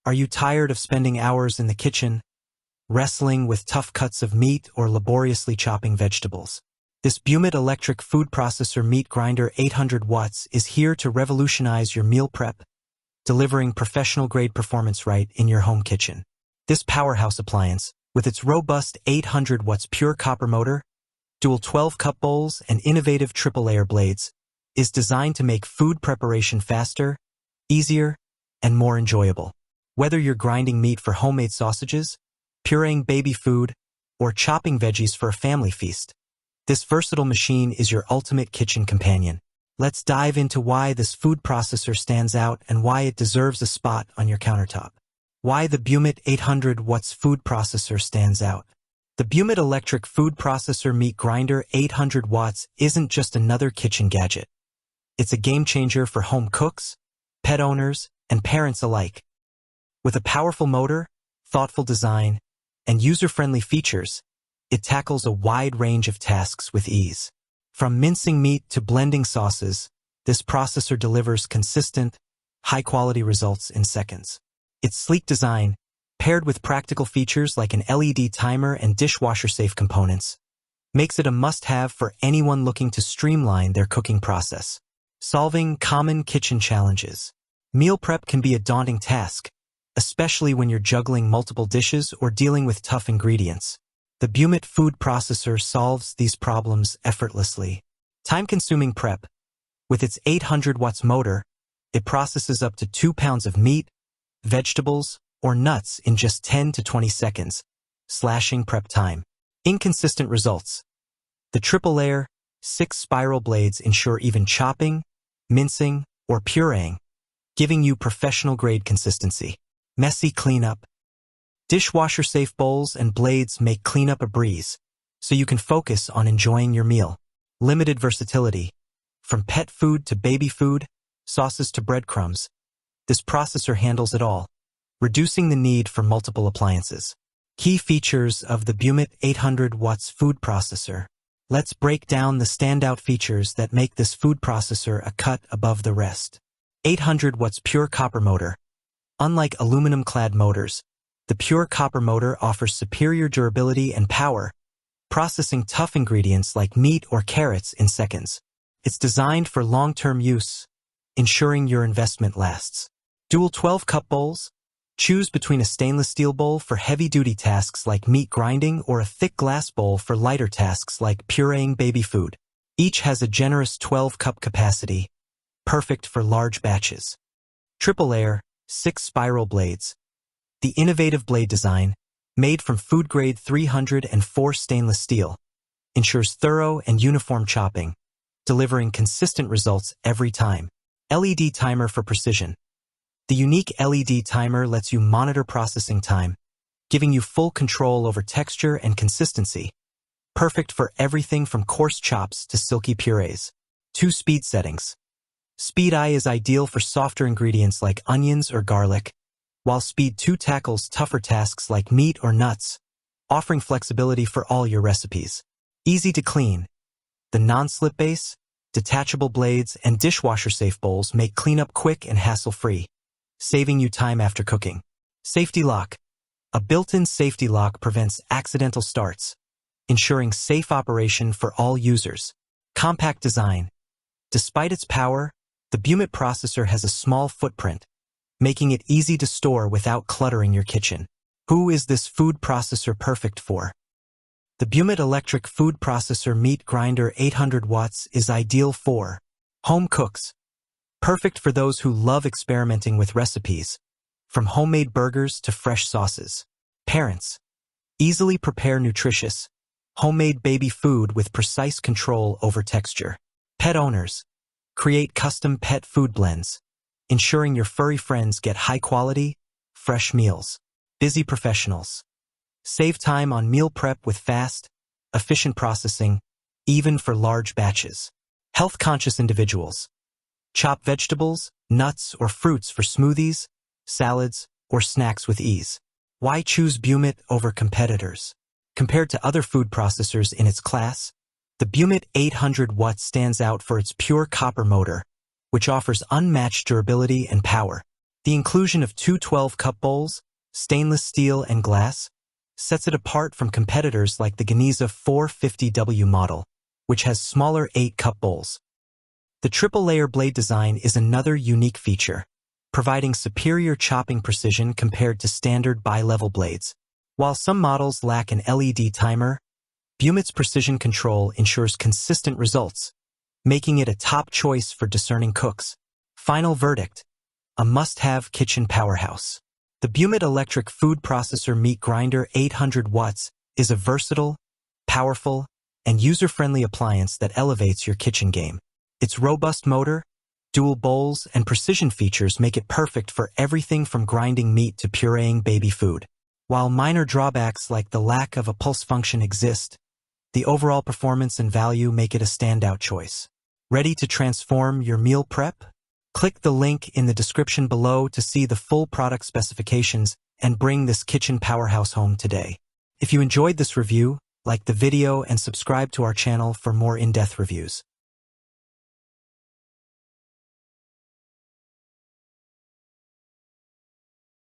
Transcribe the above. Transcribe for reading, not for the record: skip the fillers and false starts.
Are you tired of spending hours in the kitchen, wrestling with tough cuts of meat or laboriously chopping vegetables? This Bumet electric food processor meat grinder 800 watts is here to revolutionize your meal prep, delivering professional-grade performance right in your home kitchen. This powerhouse appliance, with its robust 800 watts pure copper motor, dual 12-cup bowls, and innovative triple-layer blades, is designed to make food preparation faster, easier, and more enjoyable. Whether you're grinding meat for homemade sausages, pureeing baby food, or chopping veggies for a family feast, this versatile machine is your ultimate kitchen companion. Let's dive into why this food processor stands out and why it deserves a spot on your countertop. Why the Bumet 800 watts food processor stands out. The Bumet electric food processor meat grinder 800 watts isn't just another kitchen gadget. It's a game changer for home cooks, pet owners, and parents alike. With a powerful motor, thoughtful design, and user-friendly features, it tackles a wide range of tasks with ease. From mincing meat to blending sauces, this processor delivers consistent, high-quality results in seconds. Its sleek design, paired with practical features like an LED timer and dishwasher-safe components, makes it a must-have for anyone looking to streamline their cooking process. Solving common kitchen challenges. Meal prep can be a daunting task, especially when you're juggling multiple dishes or dealing with tough ingredients. The Bumet food processor solves these problems effortlessly. Time-consuming prep. With its 800 watts motor, it processes up to 2 pounds of meat, vegetables, or nuts in just 10 to 20 seconds, slashing prep time. Inconsistent results. The triple-layer, 6 spiral blades ensure even chopping, mincing, or pureeing, giving you professional-grade consistency. Messy cleanup. Dishwasher-safe bowls and blades make cleanup a breeze, so you can focus on enjoying your meal. Limited versatility. From pet food to baby food, sauces to breadcrumbs, this processor handles it all, reducing the need for multiple appliances. Key features of the Bumet 800 watts food processor. Let's break down the standout features that make this food processor a cut above the rest. 800 watts pure copper motor. Unlike aluminum-clad motors, the pure copper motor offers superior durability and power, processing tough ingredients like meat or carrots in seconds. It's designed for long-term use, ensuring your investment lasts. Dual 12-cup bowls. Choose between a stainless steel bowl for heavy-duty tasks like meat grinding or a thick glass bowl for lighter tasks like pureeing baby food. Each has a generous 12-cup capacity, perfect for large batches. Triple-layer, 6 spiral blades. The innovative blade design, made from food-grade 304 stainless steel, ensures thorough and uniform chopping, delivering consistent results every time. LED timer for precision. The unique LED timer lets you monitor processing time, giving you full control over texture and consistency, perfect for everything from coarse chops to silky purees. 2 speed settings. Speed I is ideal for softer ingredients like onions or garlic, while Speed 2 tackles tougher tasks like meat or nuts, offering flexibility for all your recipes. Easy to clean. The non-slip base, detachable blades, and dishwasher-safe bowls make cleanup quick and hassle-free, saving you time after cooking. Safety lock. A built-in safety lock prevents accidental starts, ensuring safe operation for all users. Compact design. Despite its power, the Bumet processor has a small footprint, making it easy to store without cluttering your kitchen. Who is this food processor perfect for? The Bumet electric food processor meat grinder 800 watts is ideal for home cooks. Perfect for those who love experimenting with recipes, from homemade burgers to fresh sauces. Parents. Easily prepare nutritious, homemade baby food with precise control over texture. Pet owners. Create custom pet food blends, ensuring your furry friends get high-quality, fresh meals. Busy professionals. Save time on meal prep with fast, efficient processing, even for large batches. Health-conscious individuals. Chop vegetables, nuts, or fruits for smoothies, salads, or snacks with ease. Why choose Bumet over competitors? Compared to other food processors in its class, the Bumet 800 watts stands out for its pure copper motor, which offers unmatched durability and power. The inclusion of two 12-cup bowls, stainless steel and glass, sets it apart from competitors like the Geniza 450W model, which has smaller 8-cup bowls. The triple-layer blade design is another unique feature, providing superior chopping precision compared to standard bi-level blades. While some models lack an LED timer, Bumet's precision control ensures consistent results, making it a top choice for discerning cooks. Final verdict: a must-have kitchen powerhouse. The Bumet electric food processor meat grinder 800 watts is a versatile, powerful, and user-friendly appliance that elevates your kitchen game. Its robust motor, dual bowls, and precision features make it perfect for everything from grinding meat to pureeing baby food. While minor drawbacks like the lack of a pulse function exist, the overall performance and value make it a standout choice. Ready to transform your meal prep? Click the link in the description below to see the full product specifications and bring this kitchen powerhouse home today. If you enjoyed this review, like the video and subscribe to our channel for more in-depth reviews.